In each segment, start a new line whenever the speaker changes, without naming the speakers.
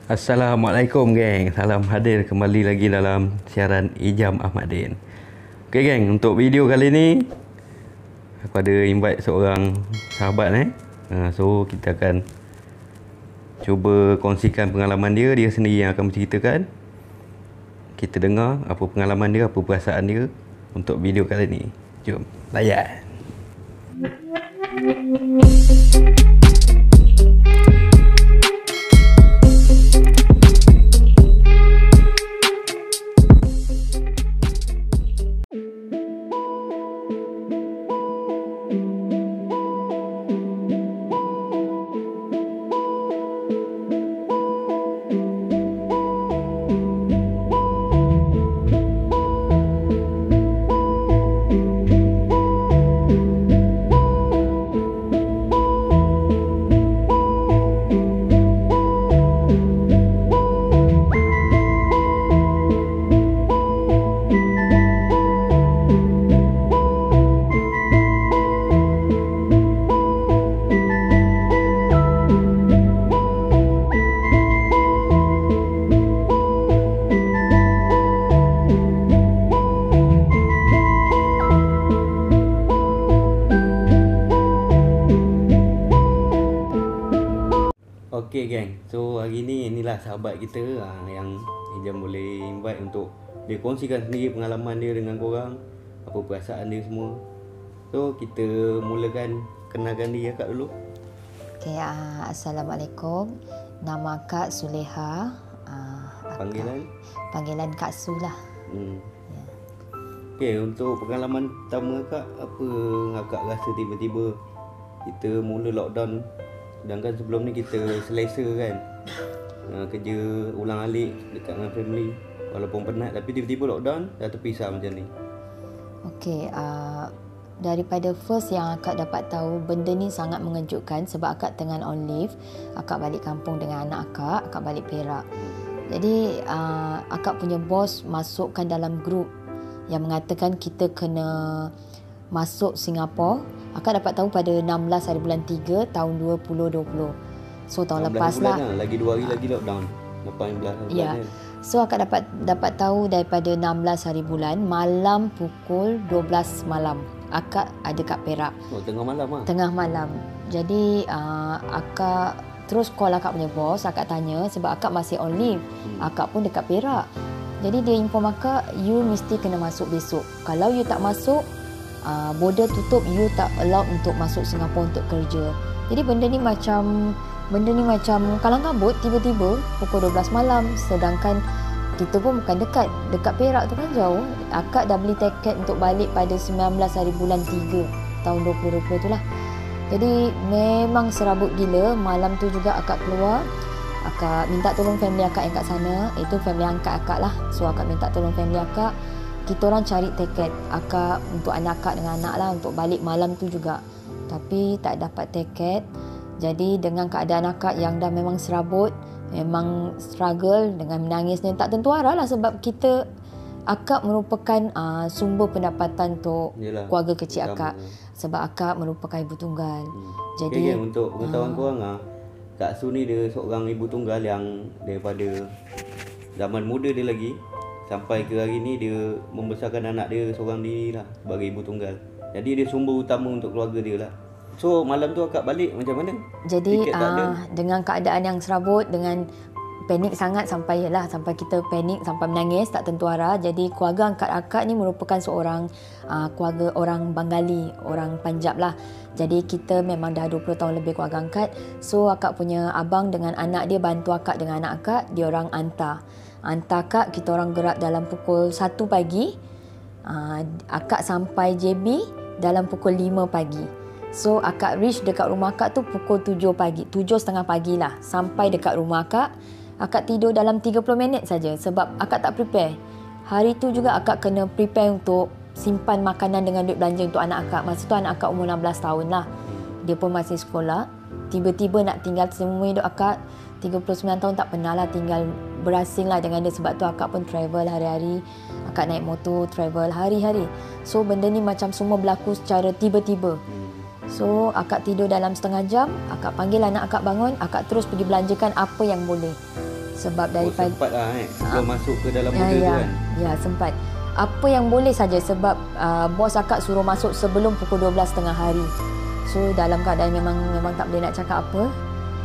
Assalamualaikum geng. Salam hadir kembali lagi dalam siaran Ijam Ahmad Din. Okey geng, untuk video kali ni aku ada invite seorang sahabat So kita akan cuba kongsikan pengalaman dia. Dia sendiri yang akan menceritakan. Kita dengar apa pengalaman dia, apa perasaan dia untuk video kali ni. Jom layan. Okey geng, so hari ni inilah sahabat kita yang Ijam boleh invite untuk dia kongsikan sendiri pengalaman dia dengan korang, apa perasaan dia semua. So kita mulakan, kenalkan diri akak dulu.
Okay, Assalamualaikum. Nama Kak Suleha. Panggilan Kak Su lah.
Ya. Okey, untuk pengalaman pertama kak, apa akak rasa tiba-tiba kita mula lockdown? Sedangkan sebelum ni kita selesa kan, kerja ulang-alik dekat dengan family. Walaupun penat, tapi tiba-tiba lockdown, dah terpisah macam ni.
Okey, daripada first yang akak dapat tahu, benda ni sangat mengejutkan sebab akak tengah on leave. Akak balik kampung dengan anak akak balik Perak. Jadi akak punya bos masukkan dalam grup yang mengatakan kita kena masuk Singapura. Akak dapat tahu pada 16 hari bulan 3 tahun 2020. So tahun lepas lah.
Lagi 2 hari lagi lockdown. 18 hari
ya. So akak dapat tahu daripada 16 hari bulan, malam pukul 12 malam akak ada kat Perak.
Oh, tengah malam ah.
Tengah malam. Jadi akak terus call akak punya bos, akak tanya sebab akak masih on leave. Akak pun dekat Perak. Jadi dia inform akak, you mesti kena masuk besok. Kalau you tak masuk, border tutup, you tak allowed untuk masuk Singapura untuk kerja. Jadi benda ni macam kalang kabut tiba-tiba pukul 12 malam, sedangkan kita pun bukan dekat Perak tu kan jauh. Akak dah beli tiket untuk balik pada 19 hari bulan 3 tahun 2020 tu lah. Jadi memang serabut gila. Malam tu juga akak keluar, akak minta tolong family akak yang kat sana. Itu family angkat akak lah. So akak minta tolong family akak. Kita orang cari tiket akak untuk anak akak dengan anak lah untuk balik malam tu juga. Tapi tak dapat tiket. Jadi dengan keadaan akak yang dah memang serabut, memang struggle dengan menangis dan tak tentu arah lah sebab akak merupakan sumber pendapatan untuk keluarga kecil akak. Sebab akak merupakan ibu tunggal. Jadi
untuk pengetahuan korang, Kak Su ni dia seorang ibu tunggal yang daripada zaman muda dia lagi sampai ke hari ni dia membesarkan anak dia seorang diri lah sebagai ibu tunggal. Jadi dia sumber utama untuk keluarga dia lah. So malam tu akak balik macam mana?
Jadi dengan keadaan yang serabut, dengan panik sangat sampai kita panik sampai menangis tak tentu arah. Jadi keluarga angkat akak ni merupakan seorang keluarga orang Bengali, orang Punjab lah. Jadi kita memang dah 20 tahun lebih keluarga angkat. So akak punya abang dengan anak dia bantu akak dengan anak akak, dia orang hantar akak. Kita orang gerak dalam pukul 1 pagi. Akak sampai JB dalam pukul 5 pagi. So akak reach dekat rumah akak tu pukul 7 pagi, 7.30 pagi lah. Sampai dekat rumah akak, akak tidur dalam 30 minit saja sebab akak tak prepare. Hari tu juga akak kena prepare untuk simpan makanan dengan duit belanja untuk anak akak. Masa tu anak akak umur 16 tahun lah. Dia pun masih sekolah. Tiba-tiba nak tinggal semua hidup akak. 39 tahun tak pernah lah tinggal berasing lah dengan dia. Sebab tu akak pun travel hari-hari. Akak naik motor, travel hari-hari. So benda ni macam semua berlaku secara tiba-tiba. So akak tidur dalam setengah jam. Akak panggil anak akak bangun. Akak terus pergi belanjakan apa yang boleh. Sebab daripada
sempat lah sebelum masuk ke dalam
ya,
muda tu
ya,
kan.
ya sempat. Apa yang boleh saja sebab bos akak suruh masuk sebelum pukul 12 tengah hari. So dalam keadaan memang tak boleh nak cakap apa.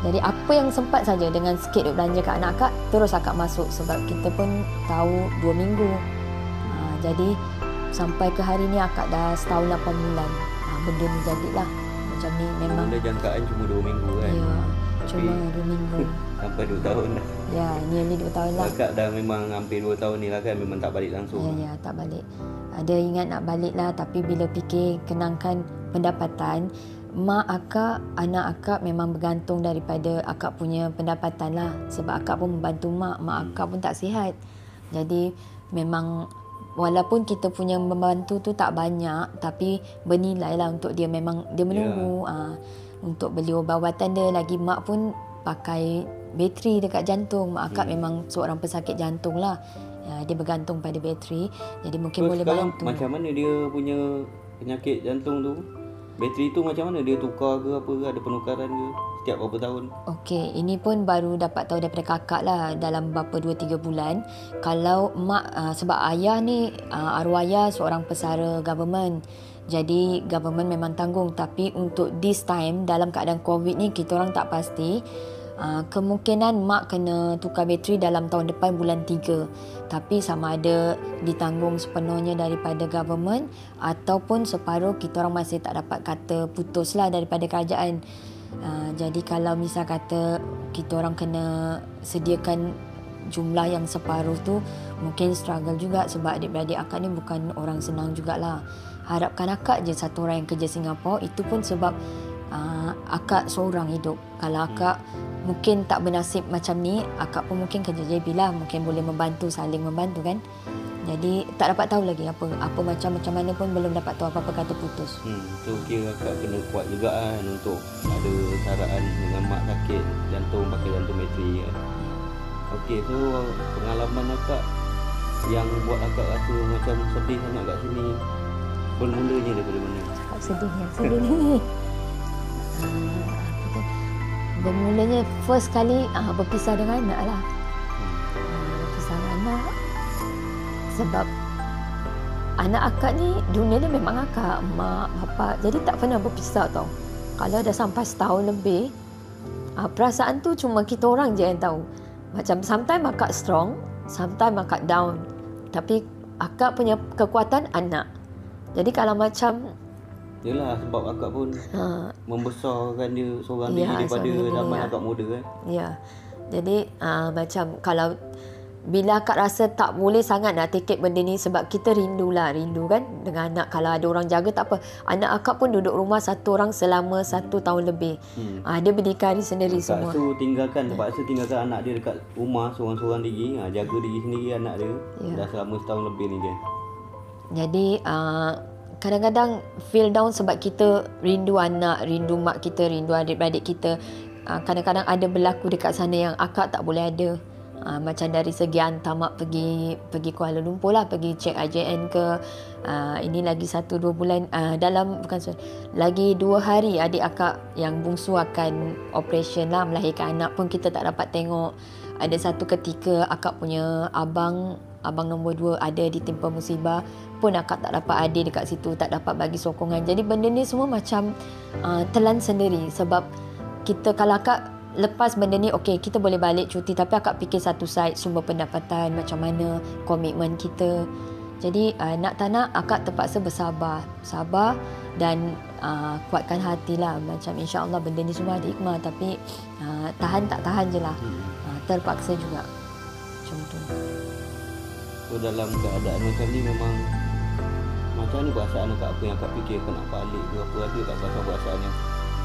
Jadi apa yang sempat saja dengan sikit duit belanja kat anak akak, terus akak masuk sebab kita pun tahu 2 minggu. Jadi sampai ke hari ni akak dah setahun 8 bulan. Benda ni jadilah. Macam ni memang.
Mula jangkaan cuma 2 minggu kan.
Ya, cuma 2 minggu.
Sampai 2 tahun dah.
Ya, ni 2 tahun lah.
Akak dah memang hampir 2 tahun ni lah kan, memang tak balik langsung.
Ya, tak balik. Ada ingat nak balik lah, tapi bila fikir kenangkan pendapatan, mak akak, anak akak memang bergantung daripada akak punya pendapatan lah. Sebab akak pun membantu mak akak pun tak sihat. Jadi memang walaupun kita punya membantu tu tak banyak, tapi bernilai lah untuk dia. Memang dia menunggu untuk beli ubat-ubatan dia. Lagi mak pun pakai bateri dekat jantung. Mak akak memang seorang pesakit jantung lah. Dia bergantung pada bateri. Jadi mungkin boleh bantu.
Macam mana dia punya penyakit jantung tu? Bateri tu macam mana? Dia tukar ke apa ke? Ada penukaran ke? Setiap berapa tahun?
Okey, ini pun baru dapat tahu daripada kakak lah dalam berapa 2-3 bulan. Kalau mak, sebab ayah ni, arwah ayah seorang pesara government. Jadi government memang tanggung. Tapi untuk this time, dalam keadaan COVID ni, kita orang tak pasti. Kemungkinan mak kena tukar bateri dalam tahun depan bulan 3. Tapi sama ada ditanggung sepenuhnya daripada government ataupun separuh kita orang masih tak dapat kata putus lah daripada kerajaan. Jadi kalau misal kata kita orang kena sediakan jumlah yang separuh tu, mungkin struggle juga sebab adik-beradik akak ni bukan orang senang jugalah. Harapkan akak je satu orang yang kerja Singapura, itu pun sebab akak seorang hidup. Kalau akak mungkin tak bernasib macam ni, akak pun mungkin kerja JB lah, mungkin boleh membantu, saling membantu kan. Jadi tak dapat tahu lagi apa macam mana pun belum dapat tahu apa-apa kata putus.
So kira akak kena kuat juga kan untuk ada saraan dengan mak sakit jantung, pakai jantung bateri kan. Okey, so pengalaman akak yang buat akak rasa macam sedih sangat kat sini, bermulanya daripada mana?
Sedih ni. Bermulanya first kali berpisah dengan anak lah. Berpisah dengan anak sebab anak akak ni dunia dia memang akak, mak, bapa. Jadi tak pernah berpisah tau. Kalau dah sampai setahun lebih, perasaan tu cuma kita orang je yang tahu. Macam sometimes akak strong, sometimes akak down. Tapi akak punya kekuatan anak. Jadi kalau macam
yelah, sebab akak pun membesarkan dia seorang diri daripada zaman akak muda kan. Ya.
Jadi macam kalau bila akak rasa tak boleh sangat nak take it benda ni, sebab kita rindu kan dengan anak. Kalau ada orang jaga tak apa. Anak akak pun duduk rumah satu orang selama 1 tahun lebih. Dia berdikari sendiri semua.
Terpaksa tinggalkan anak dia dekat rumah seorang-seorang diri, jaga diri sendiri anak dia. Dah selama setahun lebih ni kan.
Jadi kadang-kadang feel down sebab kita rindu anak, rindu mak kita, rindu adik-beradik kita. Kadang-kadang ada berlaku dekat sana yang akak tak boleh ada. Macam dari segi hantar mak pergi Kuala Lumpur lah, pergi cek IJN ke. Ini lagi 1-2 bulan, lagi 2 hari adik akak yang bungsu akan operation lah, melahirkan anak pun kita tak dapat tengok. Ada satu ketika akak punya abang nombor 2 ada ditimpa musibah, pun akak tak dapat hadir dekat situ, tak dapat bagi sokongan. Jadi benda ni semua macam telan sendiri. Sebab kita, kalau akak lepas benda ni, okey, kita boleh balik cuti, tapi akak fikir satu side sumber pendapatan macam mana, komitmen kita. Jadi nak tak nak akak terpaksa sabar dan kuatkan hatilah. Macam insya-Allah benda ni semua ada hikmah, tapi tahan tak tahan je lah. Terpaksa juga macam tu.
So dalam keadaan macam ni memang macam ni perasaan akak, apa yang akak fikir akak nak balik ke apa, ada tak rasa perasaannya?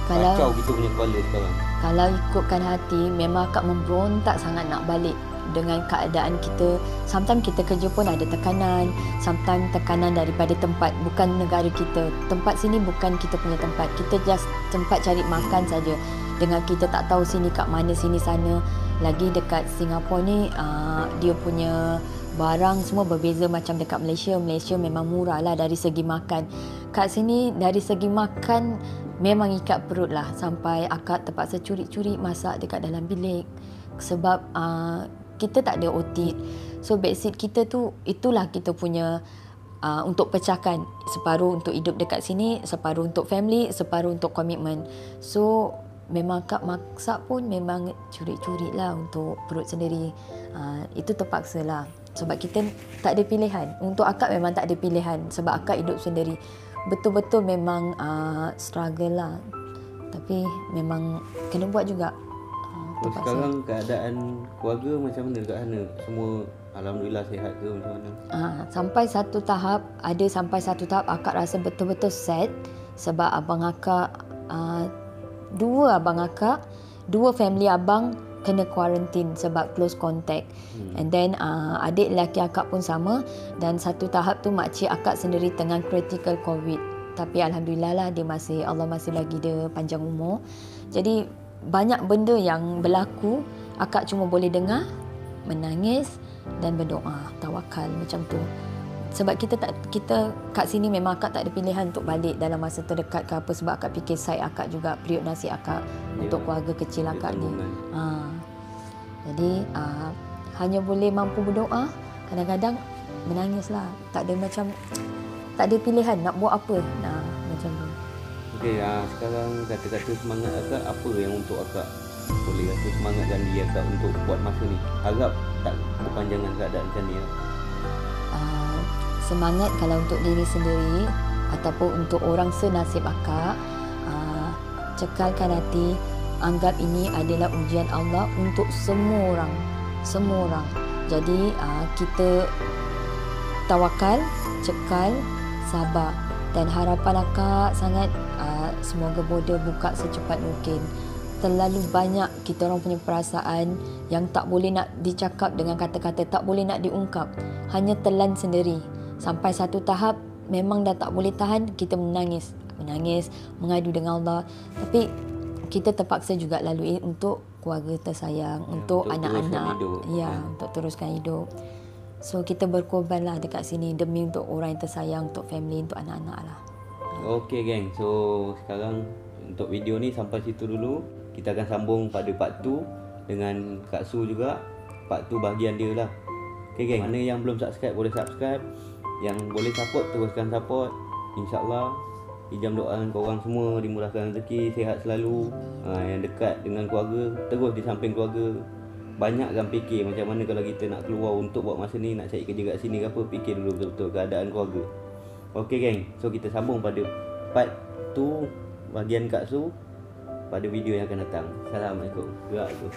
Kacau kita punya kepala sekarang.
Kalau ikutkan hati, memang akak memberontak sangat nak balik dengan keadaan kita. Sometimes kita kerja pun ada tekanan, sometimes tekanan daripada tempat, bukan negara kita. Tempat sini bukan kita punya tempat. Kita just tempat cari makan saja. Dengan kita tak tahu sini kat mana, sini sana. Lagi dekat Singapura ni, dia punya barang semua berbeza macam dekat Malaysia. Malaysia memang murah lah dari segi makan. Kat sini dari segi makan memang ikat perut lah. Sampai akak terpaksa curi-curi masak dekat dalam bilik. sebab kita tak ada OT. So backseat kita tu itulah kita punya untuk pecahkan, separuh untuk hidup dekat sini, separuh untuk family, separuh untuk komitmen. So memang akak maksa pun memang curi-curi lah untuk perut sendiri. Itu terpaksa lah sebab kita tak ada pilihan. Untuk akak memang tak ada pilihan sebab akak hidup sendiri. Betul-betul memang struggle lah, tapi memang kena buat juga.
Sekarang keadaan keluarga macam mana dekat sana? Semua alhamdulillah sihat ke macam mana?
Sampai satu tahap akak rasa betul-betul sad sebab abang akak, dua abang akak, dua family abang kena quarantine sebab close contact. And then adik lelaki akak pun sama, dan satu tahap tu makcik akak sendiri tengah critical COVID. Tapi alhamdulillah lah Allah masih bagi dia panjang umur. Jadi banyak benda yang berlaku, akak cuma boleh dengar, menangis dan berdoa, tawakal macam tu. Sebab kita kat sini memang akak tak ada pilihan untuk balik dalam masa terdekat ke apa, sebab akak fikir side akak juga, periuk nasi akak untuk keluarga kecil akak ni. Jadi hanya boleh mampu berdoa, kadang-kadang menangislah. Tak ada pilihan nak buat apa. Macam tu.
Okey, sekarang kata-kata semangat akak apa yang untuk akak boleh rasa semangatkan diri akak untuk buat masa ni? Harap tak berpanjangan keadaan macam ni.
Semangat kalau untuk diri sendiri ataupun untuk orang senasib akak, cekalkan hati, anggap ini adalah ujian Allah untuk semua orang. Jadi kita tawakal, cekal, sabar, dan harapan akak sangat semoga border buka secepat mungkin. Terlalu banyak kita orang punya perasaan yang tak boleh nak dicakap dengan kata-kata, tak boleh nak diungkap, hanya telan sendiri. Sampai satu tahap memang dah tak boleh tahan, kita menangis, mengadu dengan Allah. Tapi kita terpaksa juga lalui untuk keluarga tersayang, untuk anak-anak, untuk teruskan hidup. So kita berkorbanlah dekat sini demi untuk orang yang tersayang, untuk family, untuk anak-anak lah.
Okey geng, so sekarang untuk video ni sampai situ dulu. Kita akan sambung pada part 2 dengan Kak Su juga. Part 2 bahagian dia lah. Okey geng, mana yang belum subscribe boleh subscribe. Yang boleh support teruskan support. InsyaAllah Ijam doakan korang semua dimurahkan rezeki, sihat selalu. Yang dekat dengan keluarga, terus di samping keluarga. Banyakkan fikir macam mana kalau kita nak keluar untuk buat masa ni, nak cari kerja kat sini ke apa, fikir dulu betul-betul keadaan keluarga. Okey geng, so kita sambung pada part 2 bahagian Kak Su pada video yang akan datang. Assalamualaikum. Gerak tu.